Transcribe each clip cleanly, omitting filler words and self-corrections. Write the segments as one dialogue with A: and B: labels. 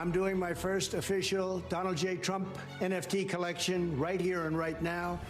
A: I'm doing my first official Donald J. Trump NFT collection right here and right now.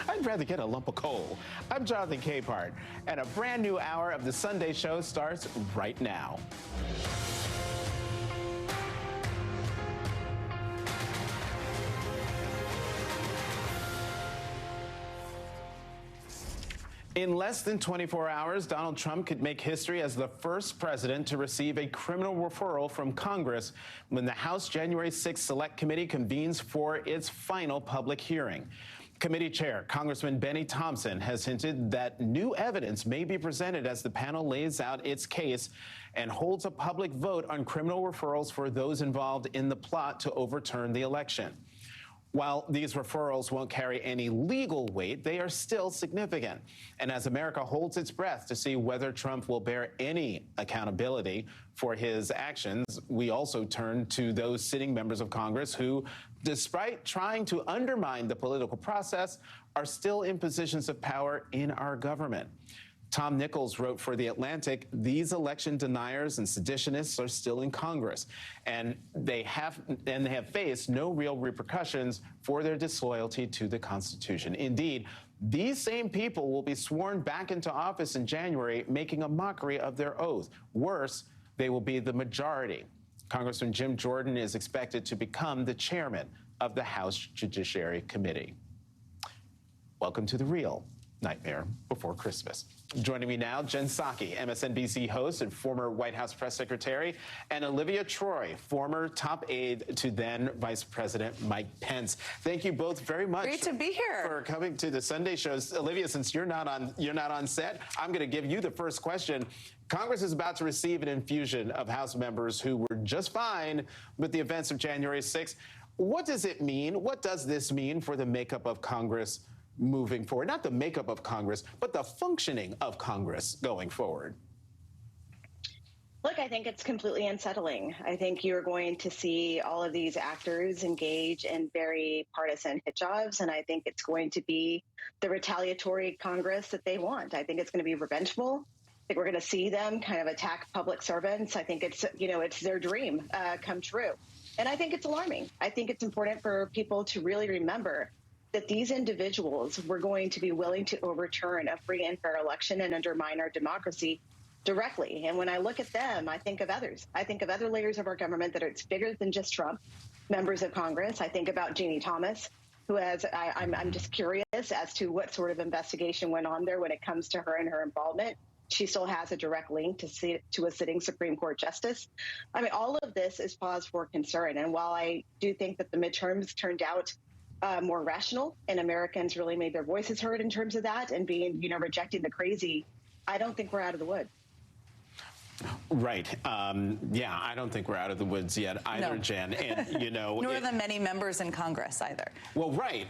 B: I'd rather get a lump of coal. I'm Jonathan Capehart, and a brand new hour of the Sunday Show starts right now. In less than 24 hours, Donald Trump could make history as the first president to receive a criminal referral from Congress when the House January 6th Select Committee convenes for its final public hearing. Committee Chair Congressman Benny Thompson has hinted that new evidence may be presented as the panel lays out its case and holds a public vote on criminal referrals for those involved in the plot to overturn the election. While these referrals won't carry any legal weight, they are still significant. And as America holds its breath to see whether Trump will bear any accountability for his actions, we also turn to those sitting members of Congress who, despite trying to undermine the political process, are still in positions of power in our government. Tom Nichols wrote for The Atlantic, these election deniers and seditionists are still in Congress, and they have faced no real repercussions for their disloyalty to the Constitution. Indeed, these same people will be sworn back into office in January, making a mockery of their oath. Worse, they will be the majority. Congressman Jim Jordan is expected to become the chairman of the House Judiciary Committee. Welcome to The Real Nightmare Before Christmas. Joining me now, Jen Psaki, MSNBC host and former White House press secretary, and Olivia Troye, former top aide to then Vice President Mike Pence. Thank you both very much.
C: Great to be here.
B: For coming to the Sunday shows. Olivia, since you're not on set, I'm going to give you the first question. Congress is about to receive an infusion of House members who were just fine with the events of January 6th. What does it mean? What does this mean for the makeup of Congress moving forward? Not the makeup of Congress, but the functioning of Congress going forward.
D: Look, I think it's completely unsettling. I think you're going to see all of these actors engage in very partisan hit jobs, and I think it's going to be the retaliatory Congress that they want. I think it's going to be revengeful. I think we're going to see them kind of attack public servants. I think it's their dream come true. And I think it's alarming. I think it's important for people to really remember that these individuals were going to be willing to overturn a free and fair election and undermine our democracy directly. And when I look at them, I think of others. I think of other layers of our government that are bigger than just Trump, members of Congress. I think about Jeannie Thomas, who has, I'm just curious as to what sort of investigation went on there when it comes to her and her involvement. She still has a direct link to a sitting Supreme Court justice. I mean, all of this is cause for concern. And while I do think that the midterms turned out more rational, and Americans really made their voices heard in terms of that and being, rejecting the crazy, I don't think we're out of the woods.
B: Right. Yeah, I don't think we're out of the woods yet either, no. Jen. And,
C: nor the many members in Congress either.
B: Well, right.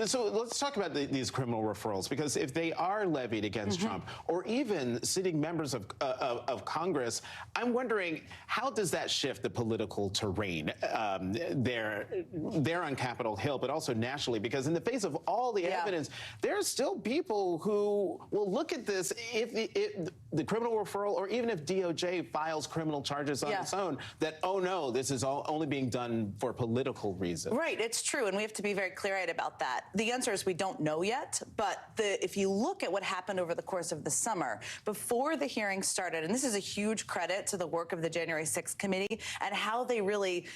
B: So let's talk about these criminal referrals, because if they are levied against Trump or even sitting members of Congress, I'm wondering, how does that shift the political terrain there on Capitol Hill, but also nationally? Because in the face of all the evidence, there are still people who will look at this, if the criminal referral, or even if DOJ files criminal charges on its own, that, oh no, this is all only being done for political reasons.
C: Right, it's true, and we have to be very clear-eyed about that. The answer is we don't know yet, but if you look at what happened over the course of the summer, before the hearing started, and this is a huge credit to the work of the January 6th committee and how they really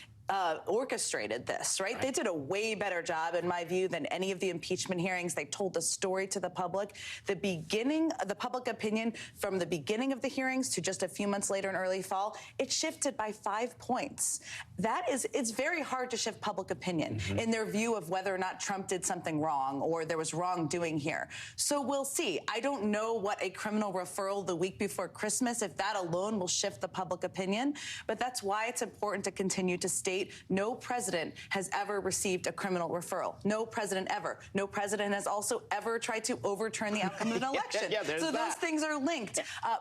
C: orchestrated this, right? They did a way better job, in my view, than any of the impeachment hearings. They told the story to the public. The public opinion from the beginning of the hearings to just a few months later in early fall, it shifted by 5 points. It's very hard to shift public opinion in their view of whether or not Trump did something wrong or there was wrongdoing here. So we'll see. I don't know what a criminal referral the week before Christmas, if that alone will shift the public opinion, but that's why it's important to continue to state no president has ever received a criminal referral. No president ever. No president has also ever tried to overturn the outcome of an election. So those things are linked.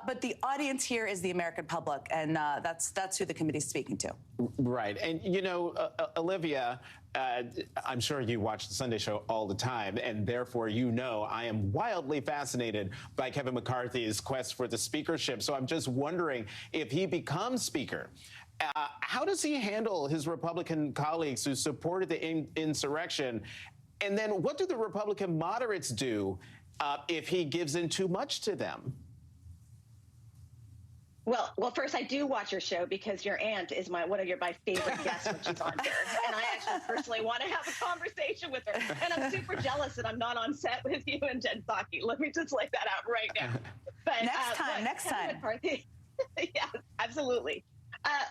C: But the audience here is the American public, and that's who the committee is speaking to.
B: Right. And, Olivia, I'm sure you watch the Sunday show all the time, and therefore I am wildly fascinated by Kevin McCarthy's quest for the speakership. So I'm just wondering, if he becomes speaker, How does he handle his Republican colleagues who supported the insurrection? And then what do the Republican moderates do if he gives in too much to them?
D: Well, first, I do watch your show because your aunt is one of my favorite guests when she's on here. And I actually personally want to have a conversation with her. And I'm super jealous that I'm not on set with you and Jen Psaki. Let me just lay that out right now. But
C: next time.
D: McCarthy, yeah, absolutely. I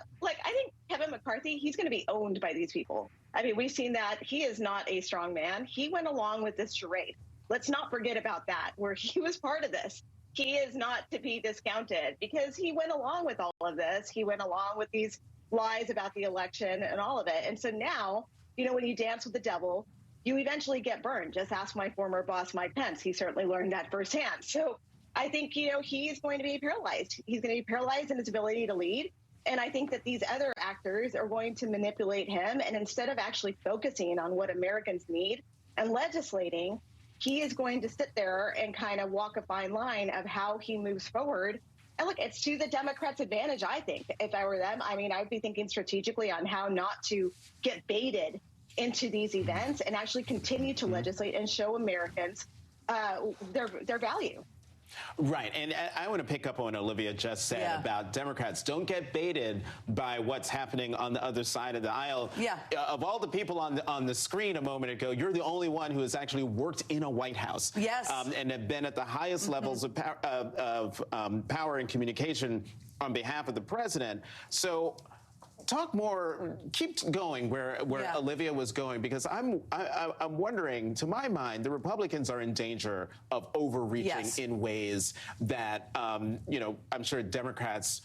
D: think Kevin McCarthy, he's going to be owned by these people. I mean, we've seen that. He is not a strong man. He went along with this charade. Let's not forget about that, where he was part of this. He is not to be discounted because he went along with all of this. He went along with these lies about the election and all of it. And so now, when you dance with the devil, you eventually get burned. Just ask my former boss, Mike Pence. He certainly learned that firsthand. So I think, he's going to be paralyzed. He's going to be paralyzed in his ability to lead. And I think that these other actors are going to manipulate him. And instead of actually focusing on what Americans need and legislating, he is going to sit there and kind of walk a fine line of how he moves forward. And look, it's to the Democrats' advantage, I think. If I were them, I mean, I'd be thinking strategically on how not to get baited into these events and actually continue to legislate and show Americans their value.
B: Right. And I want to pick up on what Olivia just said about Democrats. Don't get baited by what's happening on the other side of the aisle.
C: Yeah.
B: Of all the people on the screen a moment ago, you're the only one who has actually worked in a White House.
C: Yes.
B: And have been at the highest levels of power and communication on behalf of the president. So talk more, keep going where Olivia was going, because I'm wondering, to my mind, the Republicans are in danger of overreaching in ways that, I'm sure Democrats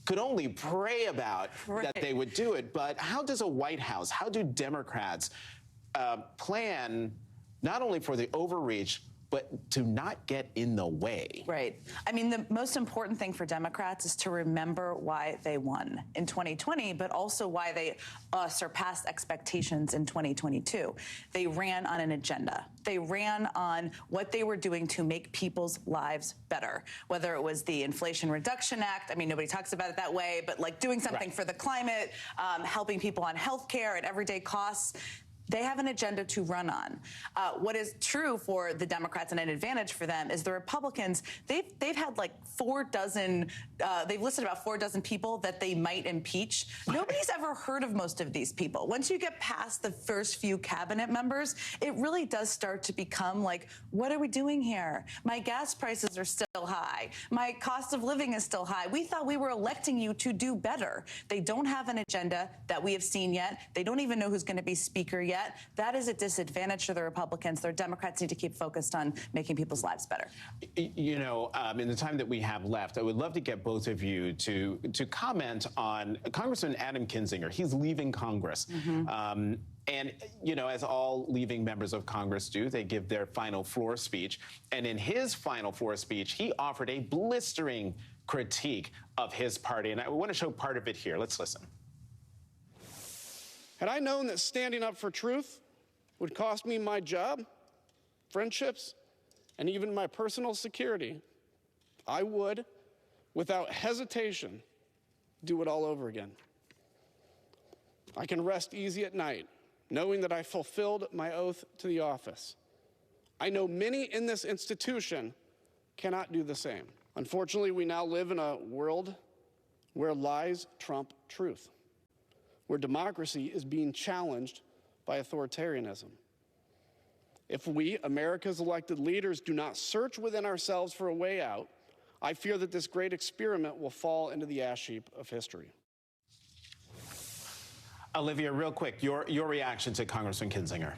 B: could only pray about that they would do it. But how does a White House, how do Democrats plan not only for the overreach, but to not get in the way?
C: Right. I mean, the most important thing for Democrats is to remember why they won in 2020, but also why they surpassed expectations in 2022. They ran on an agenda. They ran on what they were doing to make people's lives better, whether it was the Inflation Reduction Act. I mean, nobody talks about it that way, but like doing something for the climate, helping people on health care and everyday costs. They have an agenda to run on. What is true for the Democrats and an advantage for them is the Republicans, they've had like 4 dozen, they've listed about 4 dozen people that they might impeach. Nobody's ever heard of most of these people. Once you get past the first few cabinet members, it really does start to become like, what are we doing here? My gas prices are still high. My cost of living is still high. We thought we were electing you to do better. They don't have an agenda that we have seen yet. They don't even know who's going to be speaker yet. That is a disadvantage to the Republicans. Their Democrats need to keep focused on making people's lives better.
B: In the time that we have left, I would love to get both of you to comment on Congressman Adam Kinzinger. He's leaving Congress. And, as all leaving members of Congress do, they give their final floor speech. And in his final floor speech, he offered a blistering critique of his party. And I want to show part of it here. Let's listen.
E: Had I known that standing up for truth would cost me my job, friendships, and even my personal security, I would, without hesitation, do it all over again. I can rest easy at night, knowing that I fulfilled my oath to the office. I know many in this institution cannot do the same. Unfortunately, we now live in a world where lies trump truth, where democracy is being challenged by authoritarianism. If we, America's elected leaders, do not search within ourselves for a way out, I fear that this great experiment will fall into the ash heap of history.
B: Olivia, real quick, your reaction to Congressman Kinzinger.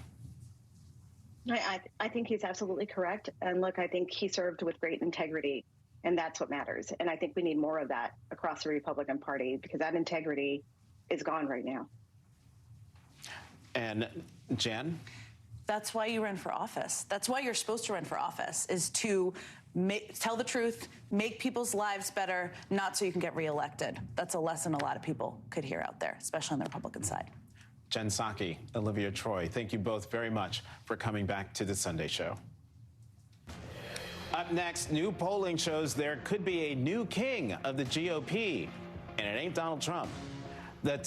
D: I think he's absolutely correct. And look, I think he served with great integrity, and that's what matters. And I think we need more of that across the Republican Party, because that integrity is gone right now.
B: And Jen?
C: That's why you run for office. That's why you're supposed to run for office, is to tell the truth, make people's lives better, not so you can get reelected. That's a lesson a lot of people could hear out there, especially on the Republican side.
B: Jen Psaki, Olivia Troye, thank you both very much for coming back to the Sunday Show. Up next, new polling shows there could be a new king of the GOP, and it ain't Donald Trump. The